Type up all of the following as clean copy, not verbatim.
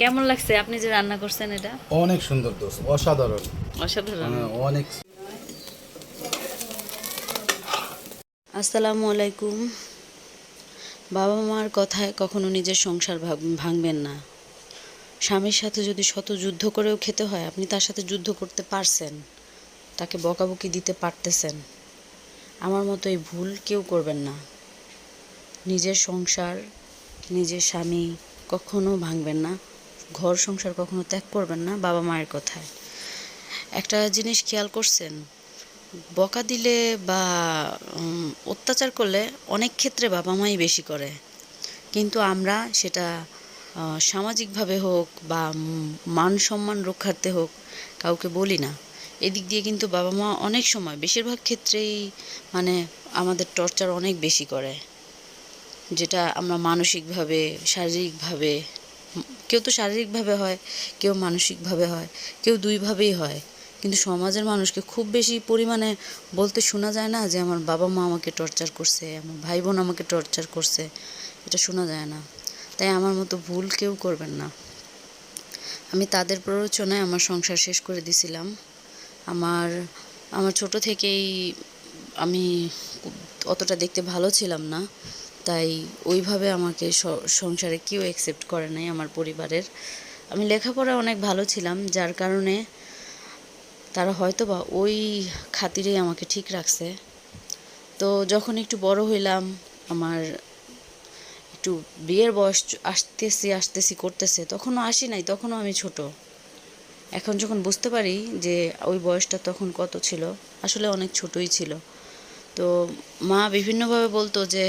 কেমন লাগছে আপনি যে রান্না করছেন এটা? অনেক সুন্দর দোস্ত, অসাধারণ। অসাধারণ। অনেক। আসসালামু আলাইকুম। বাবা মার কথায় কখনো নিজের সংসার ভাঙবেন না। স্বামীর সাথে যদি শত যুদ্ধ করেও খেতে হয়, আপনি তার সাথে যুদ্ধ করতে পারছেন, তাকে বকাবকি দিতে পারতেছেন, আমার মতো এই ভুল কেউ করবেন না। নিজের সংসার, নিজের স্বামী কখনো ভাঙবেন না, ঘর সংসার কখনো ত্যাগ করবেন না বাবা মায়ের কথায়। একটা জিনিস খেয়াল করছেন, বকা দিলে বা অত্যাচার করলে অনেক ক্ষেত্রে বাবা মাই বেশি করে, কিন্তু আমরা সেটা সামাজিকভাবে হোক বা মান সম্মান রক্ষার্থে হোক কাউকে বলি না। এদিক দিয়ে কিন্তু বাবা মা অনেক সময়, বেশিরভাগ ক্ষেত্রেই মানে আমাদের টর্চার অনেক বেশি করে, যেটা আমরা মানসিকভাবে, শারীরিকভাবে, কেউ তো শারীরিকভাবে হয়, কেউ মানসিকভাবে হয়, কেউ দুইভাবেই হয়। কিন্তু সমাজের মানুষকে খুব বেশি পরিমাণে বলতে শোনা যায় না যে আমার বাবা মা আমাকে টর্চার করছে, আমার ভাই বোন আমাকে টর্চার করছে, এটা শোনা যায় না। তাই আমার মতো ভুল কেউ করবেন না। আমি তাদের প্ররোচনায় আমার সংসার শেষ করে দিছিলাম। আমার আমার ছোট থেকেই আমি অতটা দেখতে ভালো ছিলাম না, তাই ওইভাবে আমাকে সংসারে কেউ অ্যাকসেপ্ট করে নাই আমার পরিবারের। আমি লেখাপড়ায় অনেক ভালো ছিলাম, যার কারণে তারা হয়তো বা ওই খাতিরেই আমাকে ঠিক রাখছে। তো যখন একটু বড় হইলাম, আমার একটু বিয়ের বয়স আসতেছি করতেছে, তখনও আসি নাই, তখনও আমি ছোট। এখন যখন বুঝতে পারি যে ওই বয়সটা তখন কত ছিল, আসলে অনেক ছোটই ছিল। তো মা বিভিন্নভাবে বলতো যে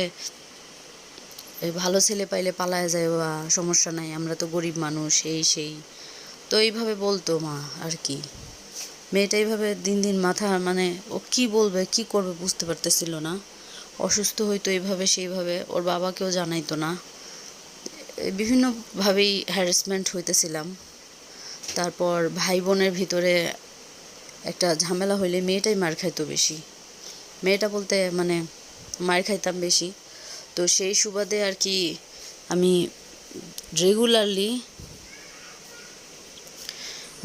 এই ভালো ছেলে পাইলে পালায় যায়, বা সমস্যা নাই, আমরা তো গরিব মানুষ, এই সেই। তো এইভাবে বলতো মা আর কি। মেয়েটা এইভাবে দিন দিন মাথা মানে ও কি বলবে কি করবে বুঝতে পারতেছিল না। অসুস্থ হইতো এইভাবে সেইভাবে, ওর বাবাকেও জানাইতো না। বিভিন্নভাবেই হ্যারাসমেন্ট হইতেছিলাম। তারপর ভাই বোনের ভিতরে একটা ঝামেলা হইলে মেয়েটাই মার খাইতো বেশি। মেয়েটা বলতে মানে মার খাইতাম বেশি। তো সেই সুবাদে আর কি আমি রেগুলারলি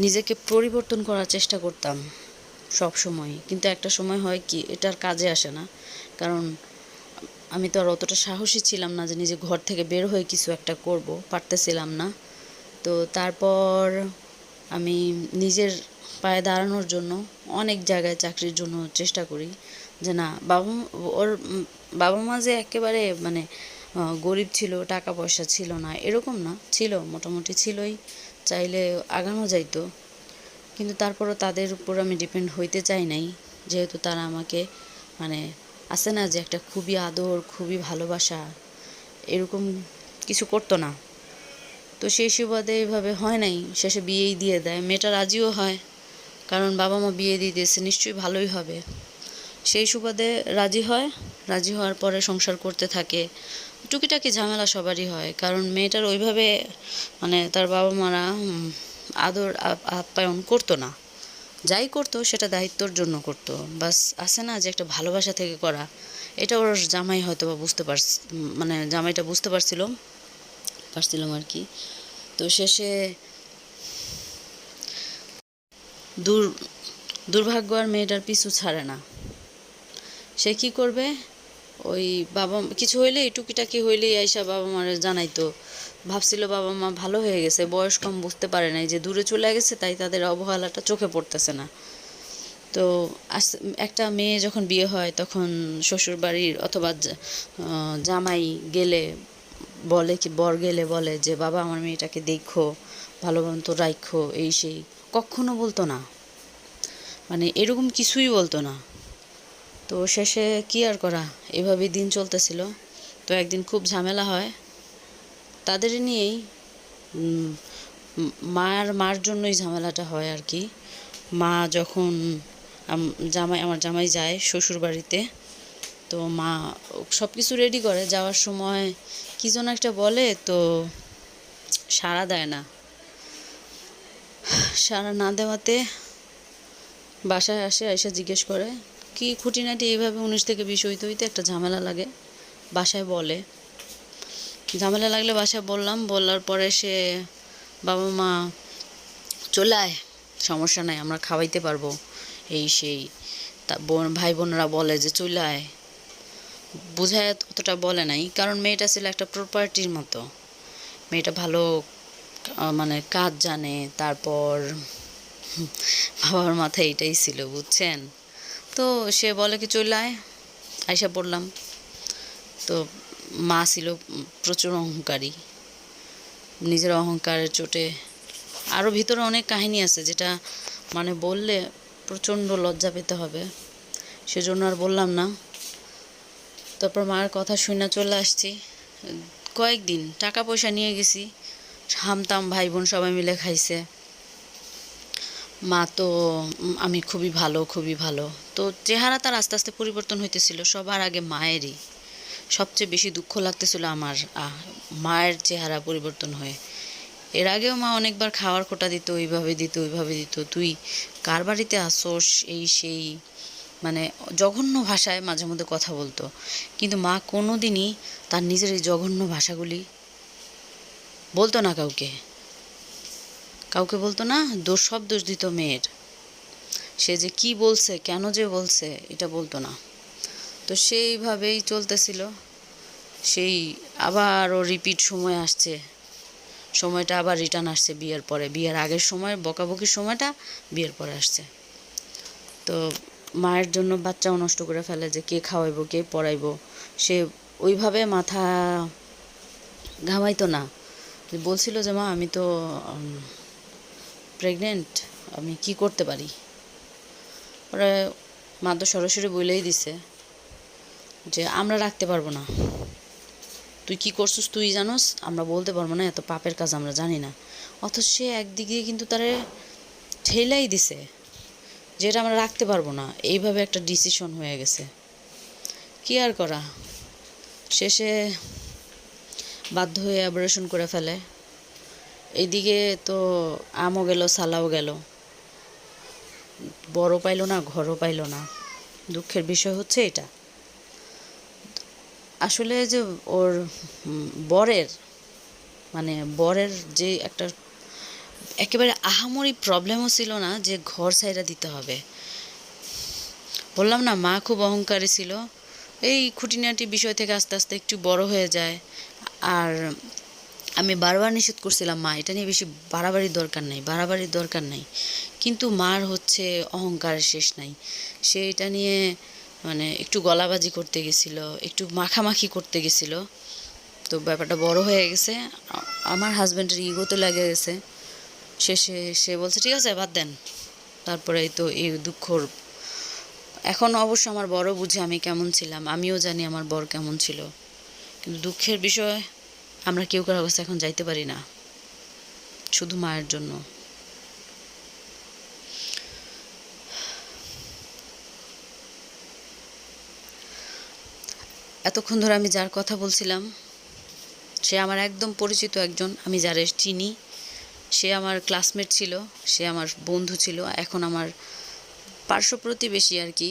নিজেকে পরিবর্তন করার চেষ্টা করতাম সব সময়, কিন্তু একটা সময় হয় কি এটার কাজে আসে না। কারণ আমি তো আর অতটা সাহসী ছিলাম না যে নিজে ঘর থেকে বের হয়ে কিছু একটা করব, পারতেছিলাম না। তো তারপর আমি নিজের পায়ে দাঁড়ানোর জন্য অনেক জায়গায় চাকরির জন্য চেষ্টা করি, যে না ওর বাবা মা যে একেবারে মানে গরিব ছিল, টাকা পয়সা ছিল না এরকম না, ছিল মোটামুটি ছিলই, চাইলে আগানো যাইতো। কিন্তু তারপরও তাদের উপর আমি ডিপেন্ড হইতে চাই নাই, যেহেতু তারা আমাকে মানে আছে না যে একটা খুবই আদর, খুবই ভালোবাসা, এরকম কিছু করতো না। তো সেই সুবাদে এভাবে হয় নাই, শেষে বিয়েই দিয়ে দেয়। মেয়েটা রাজিও হয়, কারণ বাবা মা বিয়ে দিয়ে দিয়েছে, নিশ্চয়ই ভালোই হবে। সেই সুবাদে রাজি হয়। রাজি হওয়ার পরে সংসার করতে থাকে। টুকিটাকি ঝামেলা সবারই হয়, কারণ মেয়েটার ওইভাবে মানে তার বাবা মারা আদর আপ্যায়ন করতো না। যাই করতো সেটা দায়িত্বর জন্য করতো, বাস আছে না যে একটা ভালোবাসা থেকে করা। এটা ওর জামাই হয়তো বা বুঝতে মানে জামাইটা বুঝতে পারছিলাম আর কি। তো শেষে দুর্ভাগ্য আর মেয়েটার পিছু ছাড়ে না। সে কি করবে, ওই বাবা কিছু হইলেই, টুকিটাকি হইলেই আইসা বাবা মারে জানাইতো। ভাবছিল বাবা মা ভালো হয়ে গেছে, বয়স কম, বুঝতে পারে নাই যে দূরে চলে গেছে, তাই তাদের অবহেলাটা চোখে পড়তেছে না। তো একটা মেয়ে যখন বিয়ে হয় তখন শ্বশুর বাড়ির অথবা জামাই গেলে বলে কি, বর গেলে বলে যে বাবা আমার মেয়েটাকে দেখো, ভালো মতো রাখো, এই সেই। কখনো বলতো না, মানে এরকম কিছুই বলতো না। তো শেষে কি আর করা, এভাবেই দিন চলতেছিল। তো একদিন খুব ঝামেলা হয় তাদের নিয়েই, মার জন্যই ঝামেলাটা হয় আর কি। মা যখন আমার জামাই যায় শ্বশুর বাড়িতে, তো মা সব কিছু রেডি করে, যাওয়ার সময় কি যেন একটা বলে, তো সাড়া দেয় না। সাড়া না দেওয়াতে বাসায় আসে, এসে জিজ্ঞেস করে কি খুঁটিনাটি, এইভাবে 19 থেকে 20 হইতে হইতে একটা ঝামেলা লাগে। বাসায় বলে, ঝামেলা লাগলে বাসায় বললাম, বলার পরে সে বাবা মা চলে আয়, সমস্যা নাই, আমরা খাওয়াইতে পারবো, এই সেই। তা ভাই বোনরা বলে যে চলে আয়, বুঝায় অতটা বলে নাই, কারণ মেয়েটা ছিল একটা প্রপার্টির মতো। মেয়েটা ভালো মানে কাজ জানে, তারপর বাবার মাথায় এটাই ছিল, বুঝছেন। তো সে বলে কি চলে আয়, আইসা পড়লাম। তো মা ছিল প্রচুর অহংকারী, নিজের অহংকারের চোটে, আরও ভিতরে অনেক কাহিনী আছে যেটা মানে বললে প্রচণ্ড লজ্জা পেতে হবে, সেজন্য আর বললাম না। তারপর মায়ের কথা শুনে চলে আসছি। কয়েকদিন টাকা পয়সা নিয়ে গেছি, হামতাম, ভাই বোন সবাই মিলে খাইছে। মা তো আমি খুবই ভালো, খুবই ভালো। তো চেহারা তার আস্তে আস্তে পরিবর্তন হইতেছিল, সবার আগে মায়েরই। সবচেয়ে বেশি দুঃখ লাগতেছিল আমার মায়ের চেহারা পরিবর্তন হয়ে। এর আগেও মা অনেকবার খাওয়ার খোঁটা দিত, ওইভাবে দিত, ওইভাবে দিত, তুই কার বাড়িতে আসোস, এই সেই, মানে জঘন্য ভাষায় মাঝে মধ্যে কথা বলতো। কিন্তু মা কোনো দিনই তার নিজের এই জঘন্য ভাষাগুলি বলতো না কাউকে, কাউকে বলতো না। সব দোষ দিত মেয়ের, সে যে কি বলছে, কেন যে বলছে, এটা বলতো না। তো সেইভাবেই চলতেছিল। সেই আবারও রিপিট সময় আসছে, সময়টা আবার রিটার্ন আসছে বিয়ের পরে। বিয়ের আগের সময় বকাবকির সময়টা বিয়ের পরে আসছে। তো মায়ের জন্য বাচ্চাও নষ্ট করে ফেলে, যে কে খাওয়াইবো, কে পড়াইবো। সে ওইভাবে মাথা ঘামাইতো না। বলছিল যে মা আমি তো প্রেগনেন্ট, আমি কি করতে পারি। পরে মা তো সরাসরি বলেই দিছে যে আমরা রাখতে পারবো না, তুই কি করছিস তুই জানোস, আমরা বলতে পারবো না, এত পাপের কাজ আমরা জানি না। অথচ সে একদিক দিয়ে কিন্তু তারে ঠেলাই দিছে, যেটা আমরা রাখতে পারবো না, এইভাবে একটা ডিসিশন হয়ে গেছে। কি আর করা, শেষে বাধ্য হয়ে অপারেশন করে ফেলে। এইদিকে তো আমও গেল, সালাও গেল, বড় পাইলো না, ঘরও পাইলো না। দুঃখের বিষয় হচ্ছে এটা। আসলে যে ওর বরের মানে বরের যে একটা একেবারে আহামরি প্রবলেমও ছিল না যে ঘর ছাইরা দিতে হবে। বললাম না মা খুব অহংকারী ছিল, এই খুঁটিনাটি বিষয় থেকে আস্তে আস্তে একটু বড় হয়ে যায়। আর আমি বারবার নিষেধ করছিলাম মা এটা নিয়ে বেশি বাড়াবাড়ির দরকার নাই, বাড়াবাড়ির দরকার নাই, কিন্তু মার হচ্ছে অহংকারের শেষ নাই। সে এটা নিয়ে মানে একটু গলাবাজি করতে গেছিল, একটু মাখামাখি করতে গেছিল। তো ব্যাপারটা বড় হয়ে গেছে, আমার হাজব্যান্ডের ইগোতে লেগে গেছে। শেষে সে বলছে ঠিক আছে বাদ দেন। তারপরে তো এই দুঃখর, এখন অবশ্য আমার বড় বুঝে আমি কেমন ছিলাম, আমিও জানি আমার বর কেমন ছিল। কিন্তু দুঃখের বিষয় আমরা কেউ কারো কাছে এখন যাইতে পারি না, শুধু মায়ের জন্য। এতক্ষণ ধরে আমি যার কথা বলছিলাম সে আমার একদম পরিচিত একজন, আমি যারে চিনি। সে আমার ক্লাসমেট ছিল, সে আমার বন্ধু ছিল, এখন আমার পার্শ্ব প্রতিবেশী আর কি।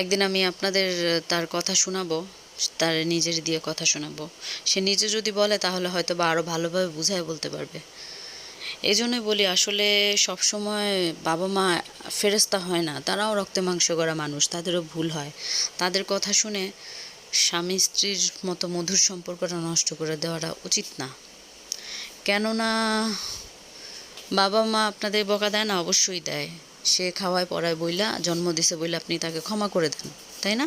একদিন আমি আপনাদের তার কথা শোনাবো, তার নিজের দিয়ে কথা শোনাবো। সে নিজে যদি বলে তাহলে হয়তো বা আরও ভালোভাবে বুঝায় বলতে পারবে। এই জন্যই বলি আসলে সবসময় বাবা মা ফেরেস্তা হয় না, তারাও রক্তে মাংস করা মানুষ, তাদেরও ভুল হয়। তাদের কথা শুনে স্বামী স্ত্রীর মতো মধুর সম্পর্কটা নষ্ট করে দেওয়াটা উচিত না। কেননা বাবা মা আপনাদের বকা দেয় না? অবশ্যই দেয়। সে খাওয়ায় পড়ায় বইলা জন্ম দিছে বইলা আপনি তাকে ক্ষমা করে দেন, তাই না?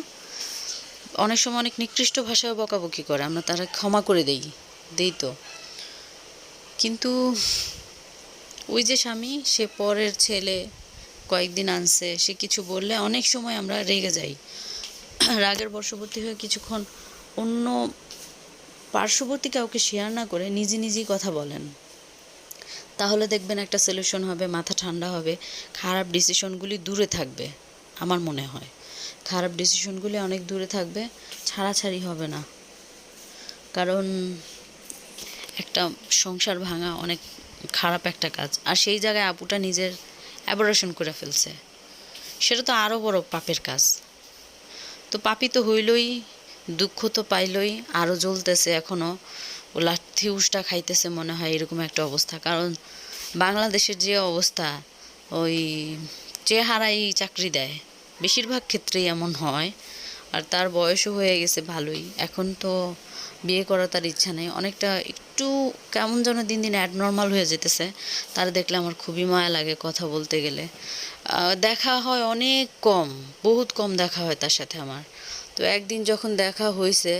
অনেক সময় অনেক নিকৃষ্ট ভাষায় বকাবকি করে, আমরা তারা ক্ষমা করে দেই তো। কিন্তু ওই যে স্বামী, সে পরের ছেলে কয়েকদিন আনছে, সে কিছু বললে অনেক সময় আমরা রেগে যাই। রাগের বশবর্তী হয়ে কিছুক্ষণ অন্য পার্শ্ববর্তী কাউকে শেয়ার না করে নিজে নিজেই কথা বলেন, তাহলে দেখবেন একটা সলিউশন হবে, মাথা ঠান্ডা হবে, খারাপ ডিসিশনগুলি দূরে থাকবে। আমার মনে হয় খারাপ ডিসিশনগুলি অনেক দূরে থাকবে, ছাড়াছাড়ি হবে না। কারণ একটা সংসার ভাঙা অনেক খারাপ একটা কাজ, আর সেই জায়গায় আপুটা নিজের অ্যাবরেশন করে ফেলছে, সেটা তো আরও বড় পাপের কাজ। তো পাপি তো হইলই, দুঃখ তো পাইলই, আরও জ্বলতেছে এখনও। ও লাঠি উষ্টা খাইতেছে মনে হয়, এরকম একটা অবস্থা। কারণ বাংলাদেশের যে অবস্থা, ওই চেহারাই চাকরি দেয়, বেশিরভাগ ক্ষেত্রেই এমন হয়। আর তার বয়সও হয়ে গেছে ভালোই, এখন তো বিয়ে করার তার ইচ্ছা নেই, অনেকটা একটু কেমন যেন দিন দিন অ্যাবনর্মাল হয়ে যেতেছে। তার দেখলে আমার খুবই মায়া লাগে কথা বলতে গেলে। দেখা হয় অনেক কম, বহুত কম দেখা হয় তার সাথে আমার। তো একদিন যখন দেখা হয়েছে,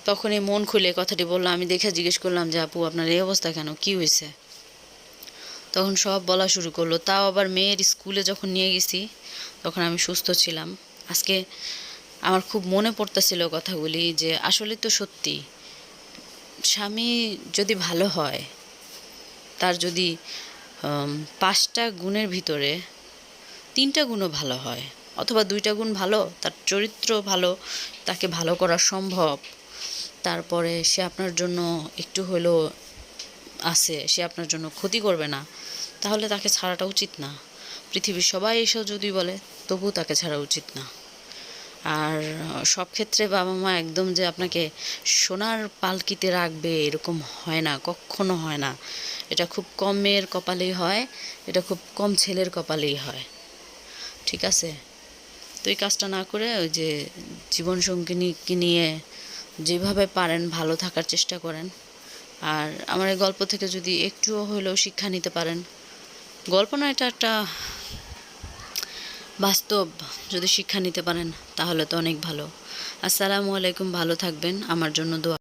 তখনই মন খুলে কথাটি বললো। আমি দেখে জিজ্ঞেস করলাম যে আপু আপনার এই অবস্থা কেন, কি হয়েছে? তখন সব বলা শুরু করলো। তাও আবার মেয়ের স্কুলে যখন নিয়ে গেছি তখন আমি সুস্থ ছিলাম। আজকে আমার খুব মনে পড়তেছিল কথাগুলি, যে আসলে তো সত্যি, স্বামী যদি ভালো হয়, তার যদি 5টা গুণের ভিতরে 3টা গুণও ভালো হয়, অথবা 2টা গুণ ভালো, তার চরিত্র ভালো, তাকে ভালো করা সম্ভব, তারপরে সে আপনার জন্য একটু হলেও আছে, সে আপনার জন্য ক্ষতি করবে না, তাহলে তাকে ছাড়াটা উচিত না। পৃথিবীর সবাই এসেও যদি বলে, তবুও তাকে ছাড়া উচিত না। আর সব ক্ষেত্রে বাবা মা একদম যে আপনাকে সোনার পালকিতে রাখবে এরকম হয় না, কখনো হয় না। এটা খুব কম মেয়ের কপালেই হয়, এটা খুব কম ছেলের কপালেই হয়। ঠিক আছে? তো এই কাজটা না করে ওই যে জীবনসঙ্গিনীকে নিয়ে যেভাবে পারেন ভালো থাকার চেষ্টা করেন। আর আমার এই গল্প থেকে যদি একটুও হলেও শিক্ষা নিতে পারেন, গল্প না, এটা একটা বাস্তব, যদি শিক্ষা নিতে পারেন তাহলে তো অনেক ভালো। আসসালামু আলাইকুম, ভালো থাকবেন, আমার জন্য দোয়া